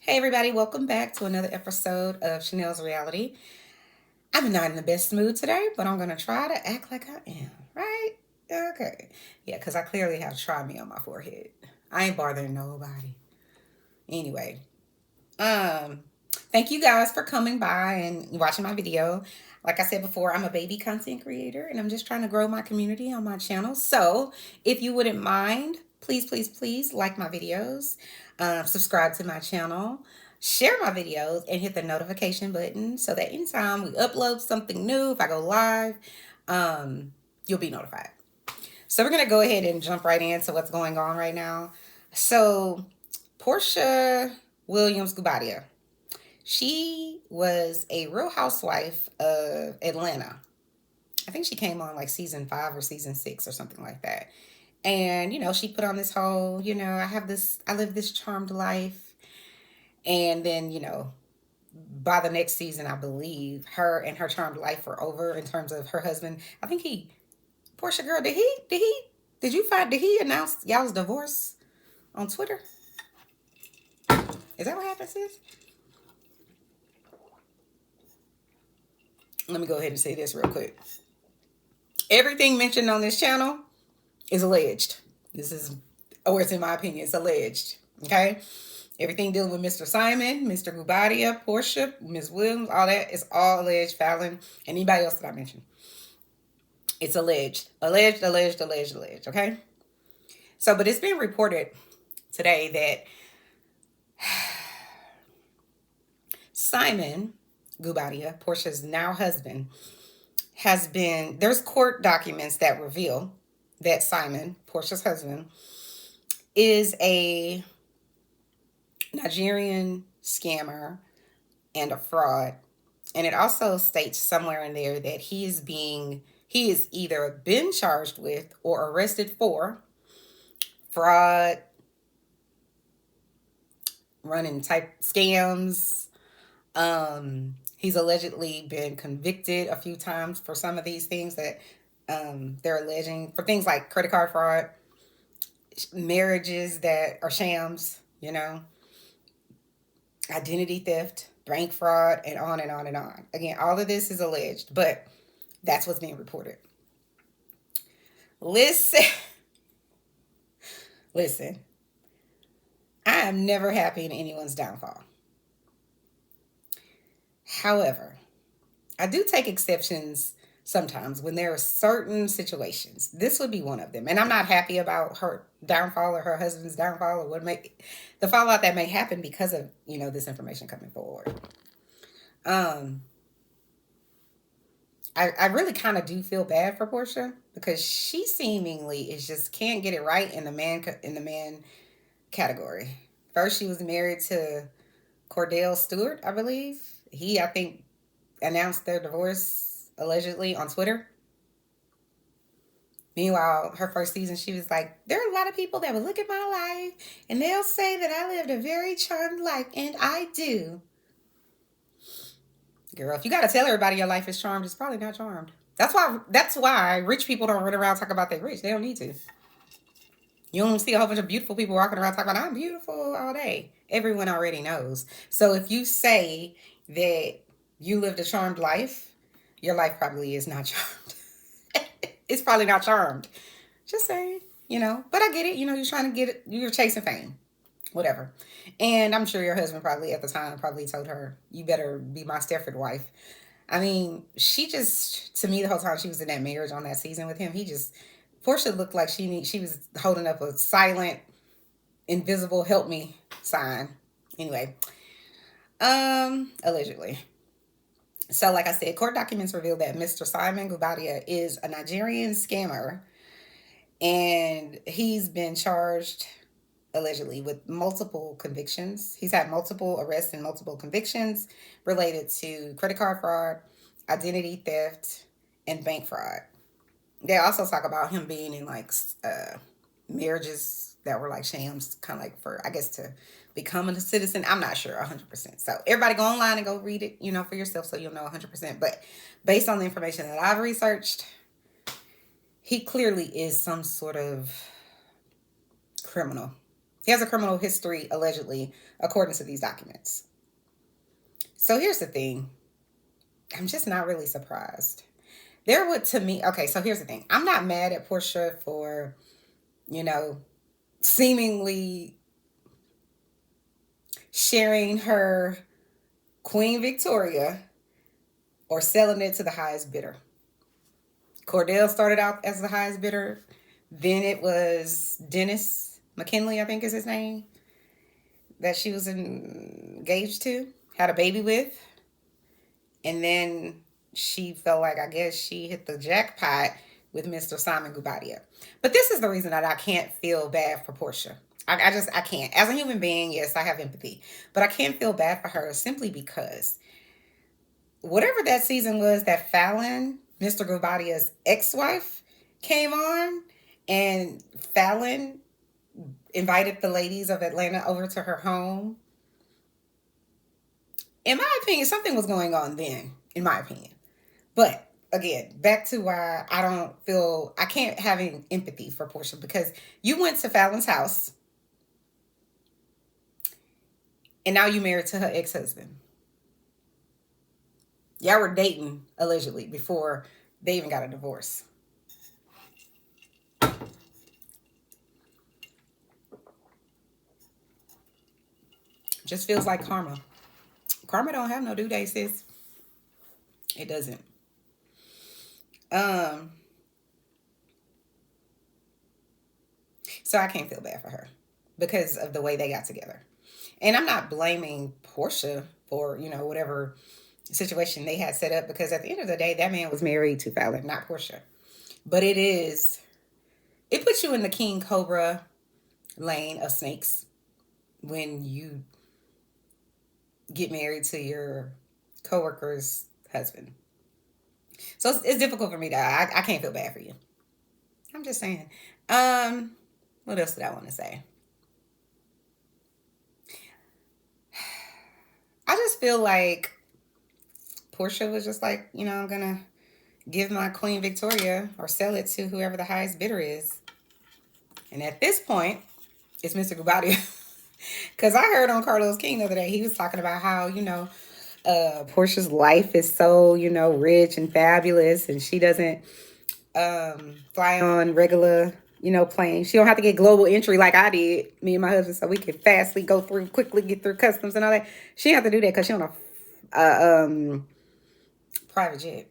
Hey everybody, welcome back to another episode of Chanel's Reality. I'm not in the best mood today, but I'm gonna try to act like I am, right? Okay. Yeah, because I clearly have try me on my forehead. I ain't bothering nobody. Anyway, um, thank you guys for coming by and watching my video. Like I said before, I'm a baby content creator and I'm just trying to grow my community on my channel. So if you wouldn't mind, please like my videos, subscribe to my channel, share my videos, and hit the notification button so that anytime we upload something new, if I go live, you'll be notified. So we're going to go ahead and jump right into what's going on right now. So Porsha Williams Guobadia, she was a real housewife of Atlanta. I think she came on like season 5 or season 6 or something like that. And, she put on this whole, I live this charmed life. And then, by the next season, I believe her and her charmed life were over in terms of her husband. I think Porsha girl, did he announce y'all's divorce on Twitter? Is that what happened, sis? Let me go ahead and say this real quick. Everything mentioned on this channel is alleged. This is, or it's in my opinion, it's alleged. Okay? Everything dealing with Mr. Simon, Mr. Guobadia, Porsha, Ms. Williams, all that is all alleged, Fallon, and anybody else that I mentioned. It's alleged. Alleged. Okay? So, but it's been reported today that Simon Guobadia, Porsha's now husband, there's court documents that reveal that Simon, Porsha's husband, is a Nigerian scammer and a fraud. And it also states somewhere in there that he is either been charged with or arrested for fraud, running type scams. He's allegedly been convicted a few times for some of these things that they're alleging, for things like credit card fraud, marriages that are shams, identity theft, bank fraud, and on and on and on. Again, all of this is alleged, but that's what's being reported. Listen, listen. I am never happy in anyone's downfall. However, I do take exceptions sometimes when there are certain situations. This would be one of them. And I'm not happy about her downfall or her husband's downfall or what may the fallout that may happen because of, this information coming forward. Um I really kind of do feel bad for Porsha because she seemingly is just can't get it right in the man category. First, she was married to Cordell Stewart, I believe. I think, announced their divorce allegedly on Twitter. Meanwhile, her first season, she was like, there are a lot of people that will look at my life and they'll say that I lived a very charmed life, and I do. Girl, if you got to tell everybody your life is charmed, it's probably not charmed. That's why rich people don't run around talking about they're rich. They don't need to. You don't see a whole bunch of beautiful people walking around talking about I'm beautiful all day. Everyone already knows. So if you say that you lived a charmed life, your life probably is not charmed. It's probably not charmed. Just saying, But I get it. You're trying to get it. You're chasing fame. Whatever. And I'm sure your husband probably at the time probably told her, you better be my Stepford wife. I mean, she just, to me, the whole time she was in that marriage on that season with him, Porsha looked like she was holding up a silent, invisible help me sign. Anyway, allegedly. So, like I said, court documents reveal that Mr. Simon Guobadia is a Nigerian scammer, and he's been charged allegedly with multiple convictions. He's had multiple arrests and multiple convictions related to credit card fraud, identity theft, and bank fraud. They also talk about him being in like marriages that were like shams, kind of like for, I guess, to become a citizen. I'm not sure 100%. So everybody go online and go read it, for yourself so you'll know 100%. But based on the information that I've researched, he clearly is some sort of criminal. He has a criminal history, allegedly, according to these documents. So here's the thing. I'm just not really surprised. There would, to me, okay, so here's the thing. I'm not mad at Porsha for, you know, seemingly sharing her Queen Victoria or selling it to the highest bidder. Cordell started out as the highest bidder. Then it was Dennis McKinley, I think is his name, that she was engaged to, had a baby with. And then she felt like, I guess she hit the jackpot with Mr. Simon Guobadia. But this is the reason that I can't feel bad for Porsha. I can't. As a human being, yes, I have empathy. But I can't feel bad for her simply because whatever that season was that Fallon, Mr. Guobadia's ex-wife, came on, and Fallon invited the ladies of Atlanta over to her home. In my opinion, something was going on then, in my opinion. But again, back to why I can't have any empathy for Porsha, because you went to Fallon's house and now you married to her ex-husband. Y'all were dating, allegedly, before they even got a divorce. Just feels like karma. Karma don't have no due date, sis. It doesn't. Um, so I can't feel bad for her because of the way they got together. And I'm not blaming Porsha for, whatever situation they had set up, because at the end of the day, that man was married to Fallon, not Porsha. But it puts you in the king cobra lane of snakes when you get married to your coworker's husband. So it's difficult for me to, I can't feel bad for you. I'm just saying. What else did I want to say? I just feel like Porsha was just like, I'm gonna give my Queen Victoria or sell it to whoever the highest bidder is. And at this point, it's Mr. Guobadia. Because I heard on Carlos King the other day, he was talking about how, Porsha's life is so, rich and fabulous, and she doesn't fly on regular, planes. She don't have to get global entry like I did, me and my husband, so we could quickly get through customs and all that. She didn't have to do that because she on a private jet.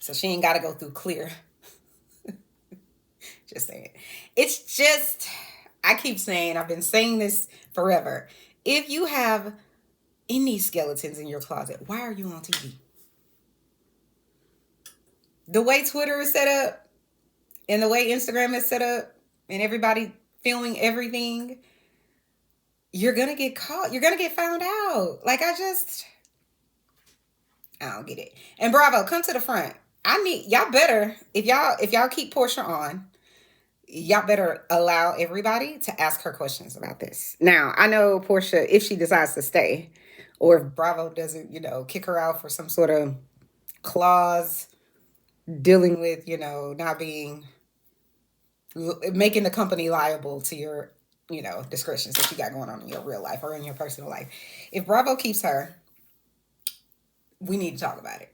So she ain't got to go through clear. Just saying. It's just, I keep saying, I've been saying this forever. If you have any skeletons in your closet, why are you on TV? The way Twitter is set up and the way Instagram is set up and everybody filming everything, you're going to get caught. You're going to get found out. Like, I don't get it. And Bravo, come to the front. Y'all better, if y'all keep Porsha on, y'all better allow everybody to ask her questions about this. Now, I know Porsha, if she decides to stay, or if Bravo doesn't, kick her out for some sort of clause dealing with, not making the company liable to your, discretions that you got going on in your real life or in your personal life. If Bravo keeps her, we need to talk about it.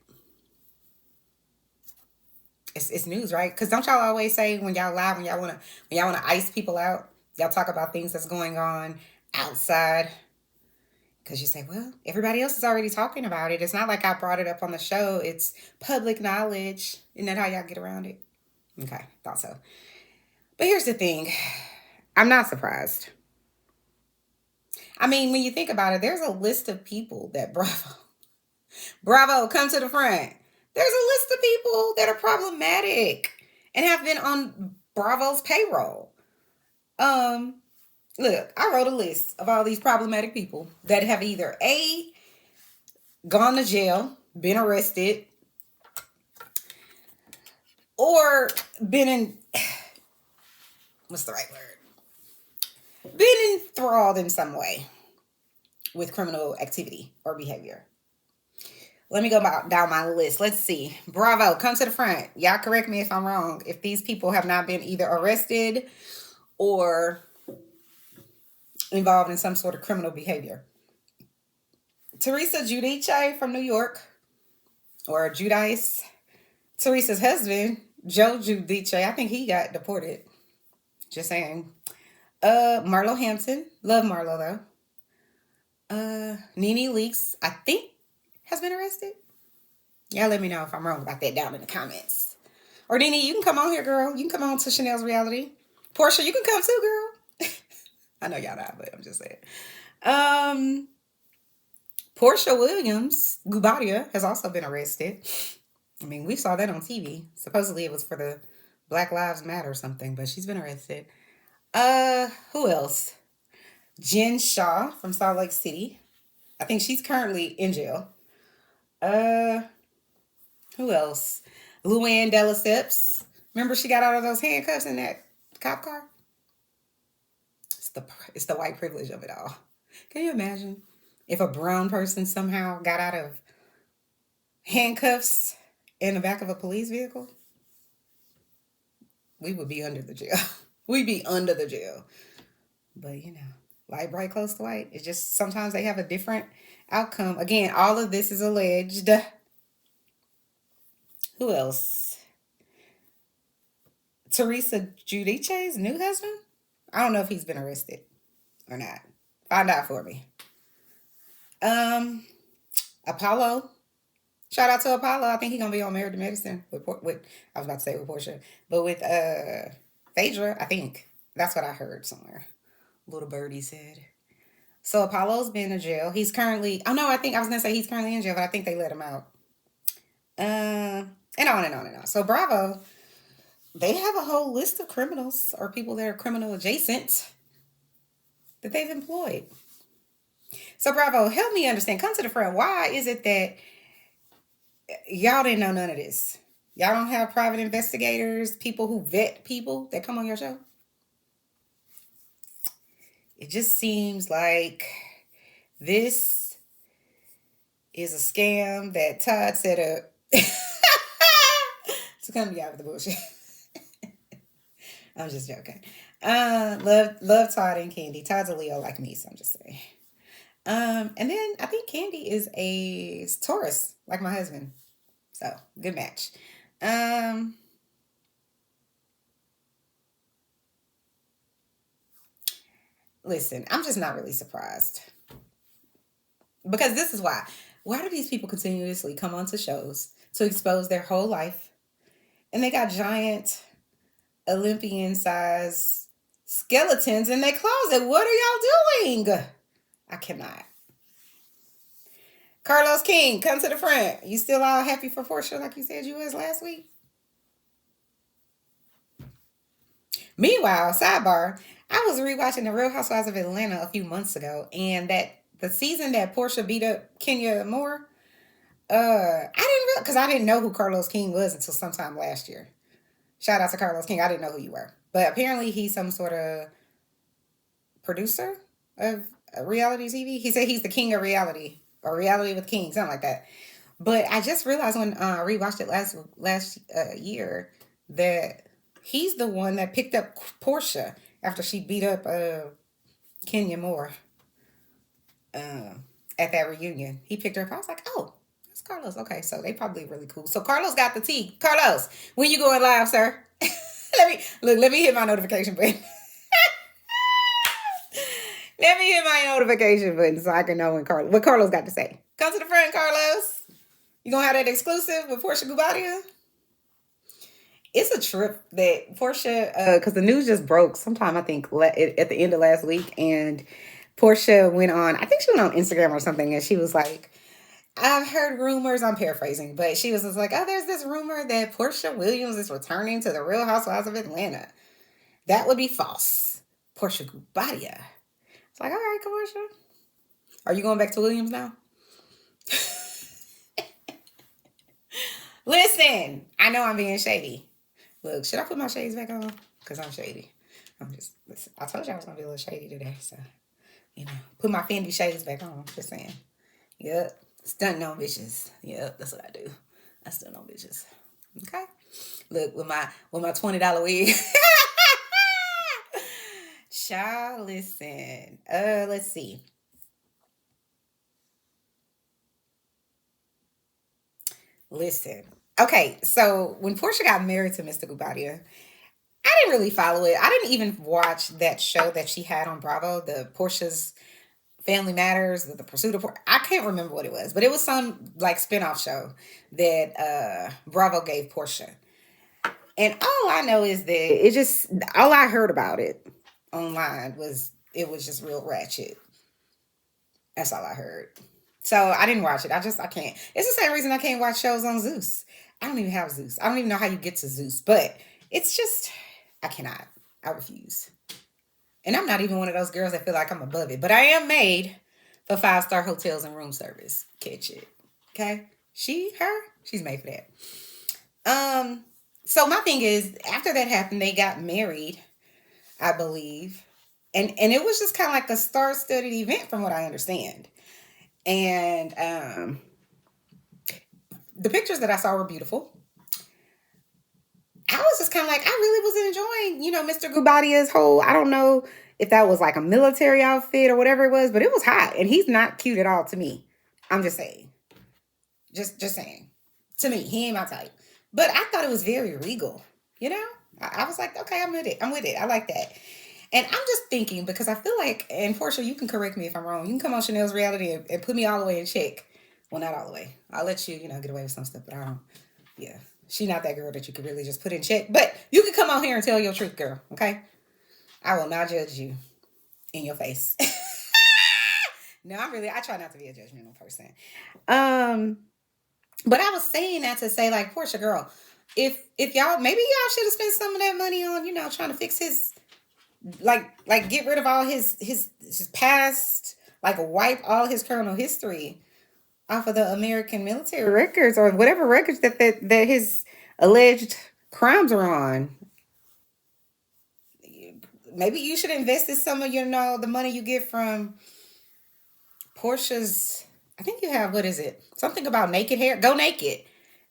It's news, right? Because don't y'all always say when y'all live, when y'all wanna ice people out, y'all talk about things that's going on outside. Because you say, well, everybody else is already talking about it. It's not like I brought it up on the show. It's public knowledge. Isn't that how y'all get around it? Okay, thought so. But here's the thing. I'm not surprised. I mean, when you think about it, there's a list of people that Bravo, come to the front. There's a list of people that are problematic and have been on Bravo's payroll. Look, I wrote a list of all these problematic people that have either A, gone to jail, been arrested, or been in, what's the right word? Been enthralled in some way with criminal activity or behavior. Let me go down my list. Let's see. Bravo, come to the front. Y'all correct me if I'm wrong. If these people have not been either arrested or involved in some sort of criminal behavior. Teresa Giudice from New York, or Judice. Teresa's husband, Joe Giudice, I think he got deported. Just saying. Marlo Hampton. Love Marlo though. Nene Leakes, I think, has been arrested. Yeah, let me know if I'm wrong about that down in the comments. Or Nene, you can come on here, girl. You can come on to Chanel's reality. Porsha, you can come too, girl. I know y'all not, but I'm just saying. Um, Porsha Williams, Guobadia, has also been arrested. I mean, we saw that on TV. Supposedly it was for the Black Lives Matter or something, but she's been arrested. Who else? Jen Shaw from Salt Lake City. I think she's currently in jail. Uh, who else? Luann de Lesseps. Remember she got out of those handcuffs in that cop car? It's the white privilege of it all. Can you imagine if a brown person somehow got out of handcuffs in the back of a police vehicle? We would be under the jail. We'd be under the jail. But light, bright, close to white. It's just sometimes they have a different outcome. Again, all of this is alleged. Who else? Teresa Giudice's new husband? I don't know if he's been arrested or not. Find out for me. Apollo. Shout out to Apollo. I think he's gonna be on Married to Medicine with I was about to say with Porsha, but with Phaedra. I think that's what I heard somewhere. Little birdie said. So Apollo's been in jail. He's currently. Oh no, I think I was gonna say he's currently in jail, but I think they let him out. And on and on and on. So Bravo, they have a whole list of criminals or people that are criminal adjacent that they've employed. So Bravo, help me understand. Come to the front. Why is it that y'all didn't know none of this? Y'all don't have private investigators, people who vet people that come on your show? It just seems like this is a scam that Todd set up to come be out of the bullshit. I'm just joking. Love Todd and Candy. Todd's a Leo like me, so I'm just saying. And then I think Candy is a Taurus, like my husband. So good match. Listen, I'm just not really surprised. Because this is why. Why do these people continuously come onto shows to expose their whole life? And they got giant Olympian size skeletons in their closet. What are y'all doing? I cannot. Carlos King, come to the front. You still all happy for Porsha like you said you was last week? Meanwhile, sidebar, I was rewatching The Real Housewives of Atlanta a few months ago, and that the season that Porsha beat up Kenya Moore, because I didn't know who Carlos King was until sometime last year. Shout out to Carlos King. I didn't know who you were, but apparently he's some sort of producer of reality TV. He said he's the king of reality or reality with king, something like that. But I just realized when I rewatched it last year that he's the one that picked up Porsha after she beat up Kenya Moore at that reunion. He picked her up. I was like, oh, that's Carlos. Okay, so they probably really cool. So Carlos got the tea. Carlos, when you going live, sir? Let me hit my notification button. Let me hit my notification button so I can know what Carlos got to say. Come to the front, Carlos. You gonna have that exclusive with Porsha Guobadia? It's a trip that Porsha, because the news just broke sometime, I think, at the end of last week. And Porsha went on, I think she went on Instagram or something, and she was like, I've heard rumors, I'm paraphrasing, but she was just like, oh, there's this rumor that Porsha Williams is returning to the Real Housewives of Atlanta. That would be false. Porsha Guobadia. It's like, all right, Porsha. Are you going back to Williams now? Listen, I know I'm being shady. Look, should I put my shades back on? Because I'm shady. Listen, I told you I was going to be a little shady today. So, put my Fendi shades back on. Just saying. Yep. Stunting on bitches. Yep, that's what I do. I stunt on bitches. Okay? Look, with my $20 wig. Child, listen. Let's see. Listen. Okay, so when Portia got married to Mr. Guobadia, I didn't really follow it. I didn't even watch that show that she had on Bravo, the Portia's Family Matters, the Pursuit of I can't remember what it was, but it was some like spinoff show that Bravo gave Portia. And all I know is that it just all I heard about it online was it was just real ratchet. That's all I heard. So I didn't watch it. I can't. It's the same reason I can't watch shows on Zeus. I don't even have Zeus. I don't even know how you get to Zeus, but it's just I cannot. I refuse. And I'm not even one of those girls that feel like I'm above it, but I am made for 5-star hotels and room service. Catch it. Okay? She's made for that. So my thing is, after that happened, they got married, I believe. And it was just kind of like a star-studded event from what I understand. And the pictures that I saw were beautiful. I was just kind of like, I really was enjoying, Mr. Gubadia's whole, I don't know if that was like a military outfit or whatever it was, but it was hot. And he's not cute at all to me. I'm just saying. Just saying. To me, he ain't my type. But I thought it was very regal, you know? I was like, okay, I'm with it. I'm with it. I like that. And I'm just thinking, because I feel like, and Porsha, you can correct me if I'm wrong. You can come on Chanel's reality and put me all the way in check. Well, not all the way. I'll let you, get away with some stuff, but I don't. Yeah. She not that girl that you could really just put in check. But you can come on here and tell your truth, girl. Okay? I will not judge you in your face. No, I try not to be a judgmental person. Um, but I was saying that to say, like, Porsha, girl, if y'all maybe y'all should have spent some of that money on, trying to fix his like get rid of all his past, like wipe all his criminal history off of the American military records or whatever records that his alleged crimes are on. Maybe you should invest in some of the money you get from Portia's. I think you have, what is it? Something about naked hair. Go naked.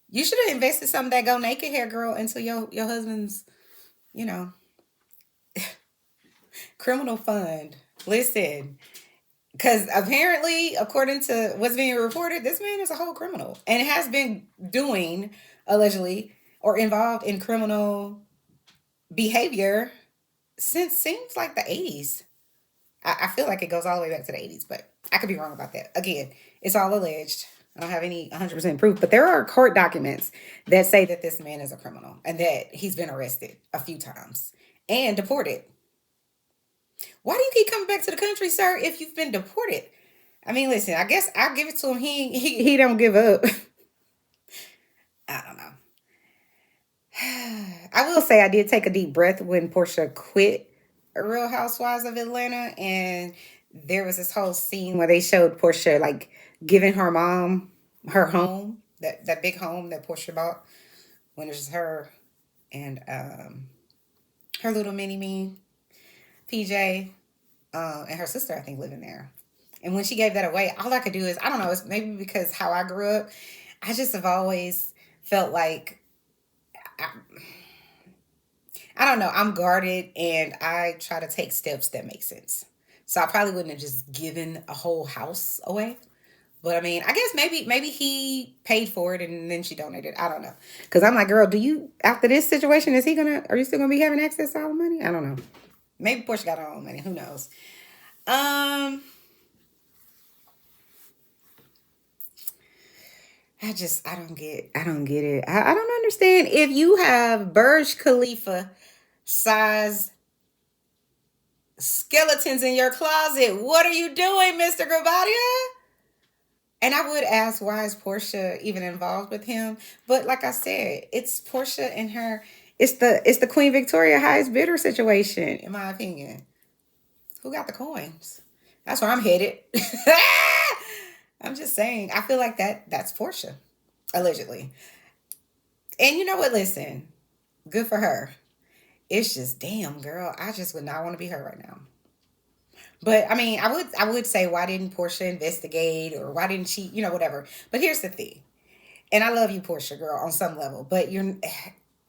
You should have invested some of that go naked hair, girl, into your husband's, you know, criminal fund. Listen, because apparently, according to what's being reported, this man is a whole criminal and has been doing, allegedly, or involved in criminal behavior since seems like the 80s. I feel like it goes all the way back to the 80s, but I could be wrong about that. Again, it's all alleged. I don't have any 100% proof, but there are court documents that say that this man is a criminal and that he's been arrested a few times and deported. Why do you keep coming back to the country, sir, if you've been deported? I mean, listen, I guess I'll give it to him. He don't give up. I don't know. I will say I did take a deep breath when Porsha quit Real Housewives of Atlanta, and there was this whole scene where they showed Porsha like giving her mom her home, that big home that Porsha bought when it was her and her little mini me, PJ, and her sister, I think, living there. And when she gave that away, all I could do is, I don't know, it's maybe because how I grew up, I just have always felt like I, I don't know. I'm guarded and I try to take steps that make sense. So I probably wouldn't have just given a whole house away. But I mean, I guess maybe he paid for it and then she donated. I don't know. Because I'm like, girl, do you, after this situation, are you still going to be having access to all the money? I don't know. Maybe Portia got her own money. Who knows? Um, I don't get it. I don't understand. If you have Burj Khalifa size skeletons in your closet, what are you doing, Mr. Guobadia? And I would ask, why is Porsha even involved with him? But like I said, it's Porsha and her. It's the Queen Victoria highest bidder situation, in my opinion. Who got the coins? That's where I'm headed. I'm just saying. I feel like that's Porsha, allegedly. And you know what? Listen, good for her. It's just, damn, girl. I just would not want to be her right now. But I mean, I would say, why didn't Porsha investigate, or why didn't she, whatever. But here's the thing, and I love you, Porsha, girl, on some level. But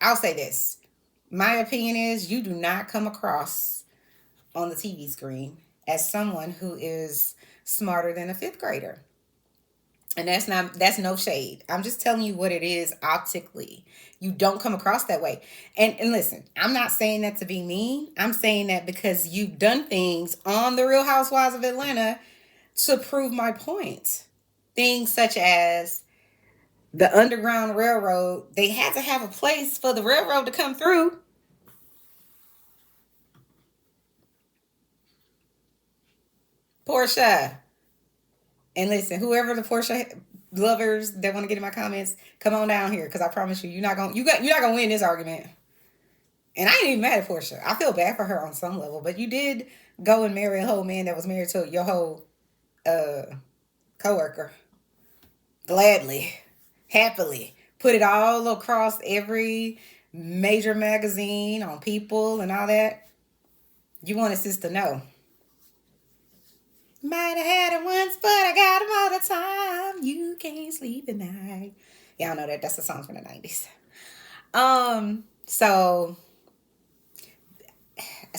I'll say this: my opinion is, you do not come across on the TV screen as someone who is smarter than a fifth grader. And that's no shade. I'm just telling you what it is optically. You don't come across that way. And listen, I'm not saying that to be mean. I'm saying that because you've done things on the Real Housewives of Atlanta to prove my point. Things such as the Underground Railroad, they had to have a place for the railroad to come through. Porsha. And listen, whoever the Porsha lovers that want to get in my comments, come on down here because I promise you, you're not gonna win this argument. And I ain't even mad at Porsha. I feel bad for her on some level, but you did go and marry a whole man that was married to your whole uh coworker. Gladly, happily. Put it all across every major magazine on People and all that. You want us to know. Might have had him once, but I got him all the time. You can't sleep at night. Y'all know that. That's a song from the 90s. So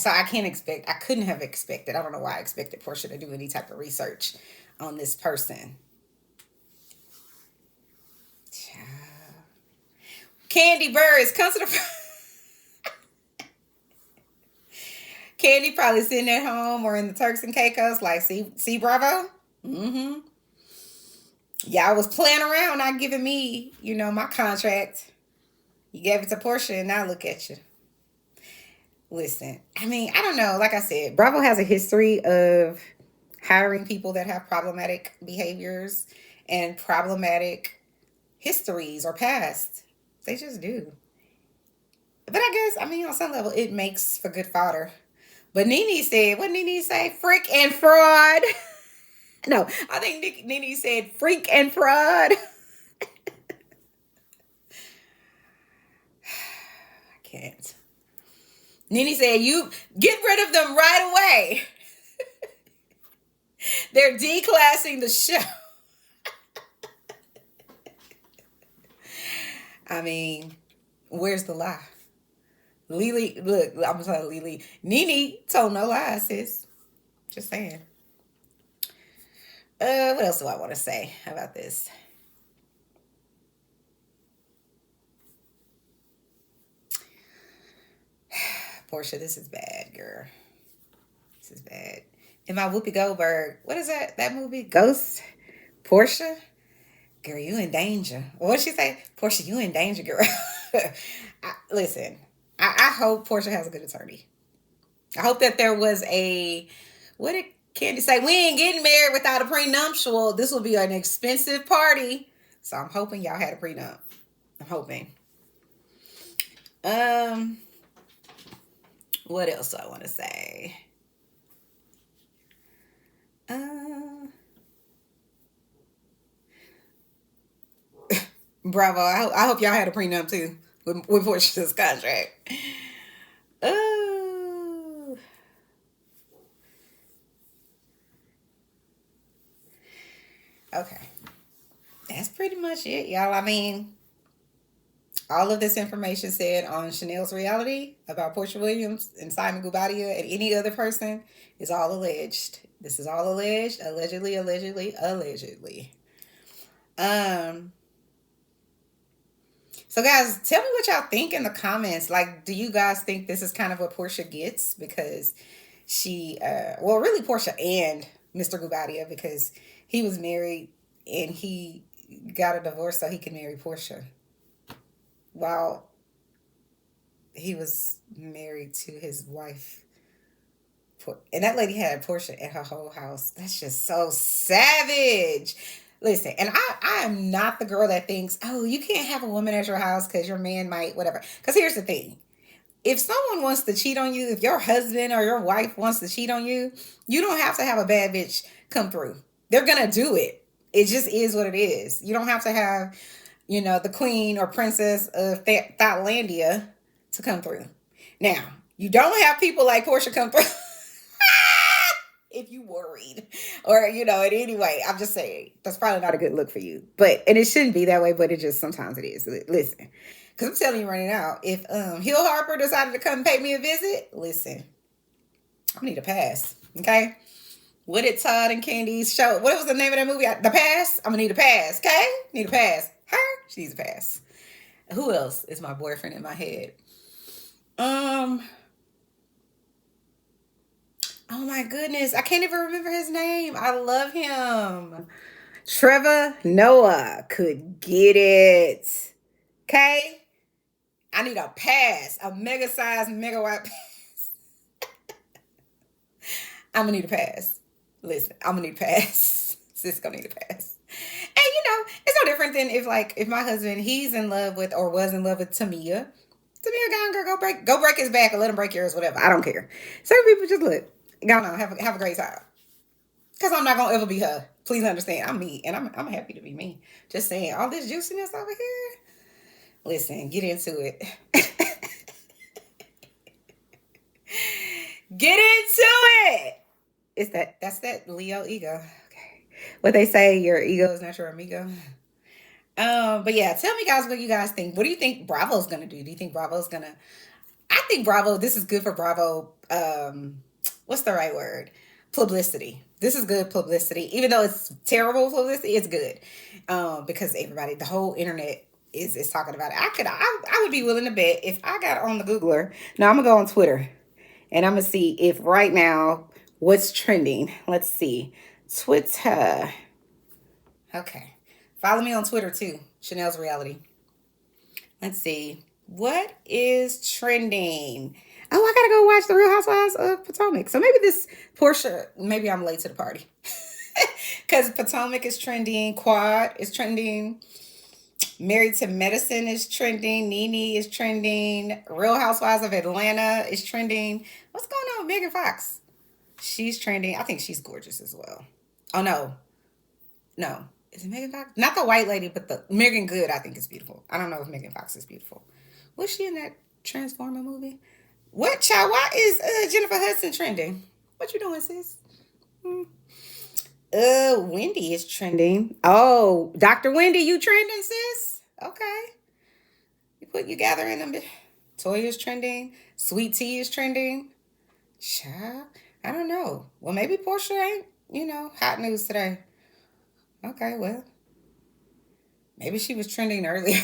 I couldn't have expected, I don't know why I expected Porsha to do any type of research on this person. Candy Burris comes to the Candy probably sitting at home or in the Turks and Caicos like, see Bravo? Mm-hmm. Y'all was playing around, not giving me, my contract. You gave it to Porsha and now look at you. Listen, I mean, I don't know. Like I said, Bravo has a history of hiring people that have problematic behaviors and problematic histories or past. They just do. But I guess, I mean, on some level, it makes for good fodder. But Nene said, what did Nene say? Freak and fraud. No, I think Nene said freak and fraud. I can't. Nene said, you get rid of them right away. They're declassing the show. I mean, where's the lie? Lily, look, I'm telling Lily. Nene told no lies, sis. Just saying. What else do I want to say about this? Porsha, this is bad, girl. This is bad. And my Whoopi Goldberg, what is that movie? Ghost? Porsha? Girl, you in danger. What'd she say? Porsha, you in danger, girl. Listen, I hope Porsha has a good attorney. I hope that there was what did Candy say? We ain't getting married without a prenuptial. This will be an expensive party. So I'm hoping y'all had a prenup. I'm hoping. What else do I want to say? Bravo. I hope y'all had a prenup too with Porshas Contract. Oh. Okay. That's pretty much it, y'all. I mean, all of this information said on Chanel's reality about Porsha Williams and Simon Guobadia and any other person is all alleged. This is all alleged, allegedly, allegedly, allegedly. So guys, tell me what y'all think in the comments. Like, do you guys think this is kind of what Porsha gets because she, well, really Porsha and Mr. Guobadia because he was married and he got a divorce so he could marry Porsha while he was married to his wife. And that lady had Porsha at her whole house. That's just so savage. Listen, and I am not the girl that thinks, oh, you can't have a woman at your house because your man might, whatever. Because here's the thing. If someone wants to cheat on you, if your husband or your wife wants to cheat on you, you don't have to have a bad bitch come through. They're going to do it. It just is what it is. You don't have to have, the queen or princess of Thailandia to come through. Now, you don't have people like Porsha come through. If you worried or, anyway, I'm just saying that's probably not a good look for you, and it shouldn't be that way, but it just, sometimes it is. Listen, because I'm telling you right now, if Hill Harper decided to come pay me a visit, listen, I need a pass. Okay. What did Todd and Candy's show? What was the name of that movie? The Pass? I'm gonna need a pass, okay? Need a pass. Her? She needs a pass. Who else is my boyfriend in my head? Um, oh my goodness. I can't even remember his name. I love him. Trevor Noah could get it. Okay? I need a pass. A mega size, mega white pass. I'm gonna need a pass. Listen, I'm gonna need a pass. Sis gonna need a pass. And it's no different than if my husband, he's in love with or was in love with Tamia. Tamia, go break his back or let him break yours, whatever. I don't care. Certain people just look, go on, have a great time. Cause I'm not gonna ever be her. Please understand, I'm me, and I'm happy to be me. Just saying, all this juiciness over here. Listen, get into it. Get into it. That's that Leo ego. Okay. What they say, your ego is not your amigo. But yeah, tell me guys what you guys think. What do you think Bravo's gonna do? Do you think Bravo's gonna I think Bravo, this is good for Bravo. What's the right word? Publicity. This is good publicity. Even though it's terrible publicity, it's good. Because everybody, the whole internet is talking about it. I would be willing to bet if I got on the Googler. Now I'm gonna go on Twitter and I'm gonna see if right now what's trending. Let's see. Twitter. Okay. Follow me on Twitter too. Chanel's Reality. Let's see. What is trending? Oh, I gotta go watch The Real Housewives of Potomac. So maybe this Porsha, maybe I'm late to the party. Because Potomac is trending. Quad is trending. Married to Medicine is trending. Nene is trending. Real Housewives of Atlanta is trending. What's going on with Megan Fox? She's trending. I think she's gorgeous as well. Oh, no. No. Is it Megan Fox? Not the white lady, but the Megan Good, I think is beautiful. I don't know if Megan Fox is beautiful. Was she in that Transformer movie? What, child? Why is Jennifer Hudson trending? What you doing, sis? Wendy is trending. Oh, Dr. Wendy, you trending, sis? Okay. You gathering them. Toya's trending. Sweet Tea is trending. Child, I don't know. Well, maybe Porsha ain't, hot news today. Okay, well, maybe she was trending earlier.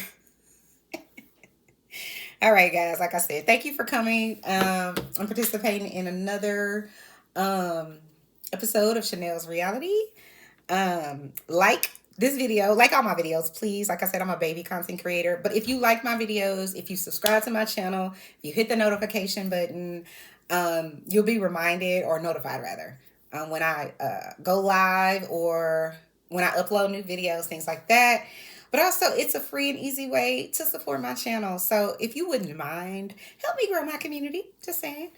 All right, guys. Like I said, thank you for coming and participating in another episode of Chanel's Reality. Like this video, like all my videos, please. Like I said, I'm a baby content creator. But if you like my videos, if you subscribe to my channel, if you hit the notification button, you'll be reminded or notified rather when I go live or when I upload new videos, things like that. But also, it's a free and easy way to support my channel. So if you wouldn't mind, help me grow my community. Just saying.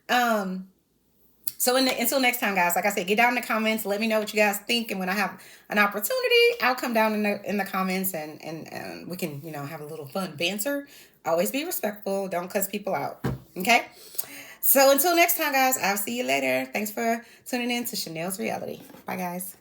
So until next time, guys, like I said, get down in the comments. Let me know what you guys think. And when I have an opportunity, I'll come down in the comments and we can, have a little fun banter. Always be respectful. Don't cuss people out. Okay? So until next time, guys, I'll see you later. Thanks for tuning in to Chanel's Reality. Bye, guys.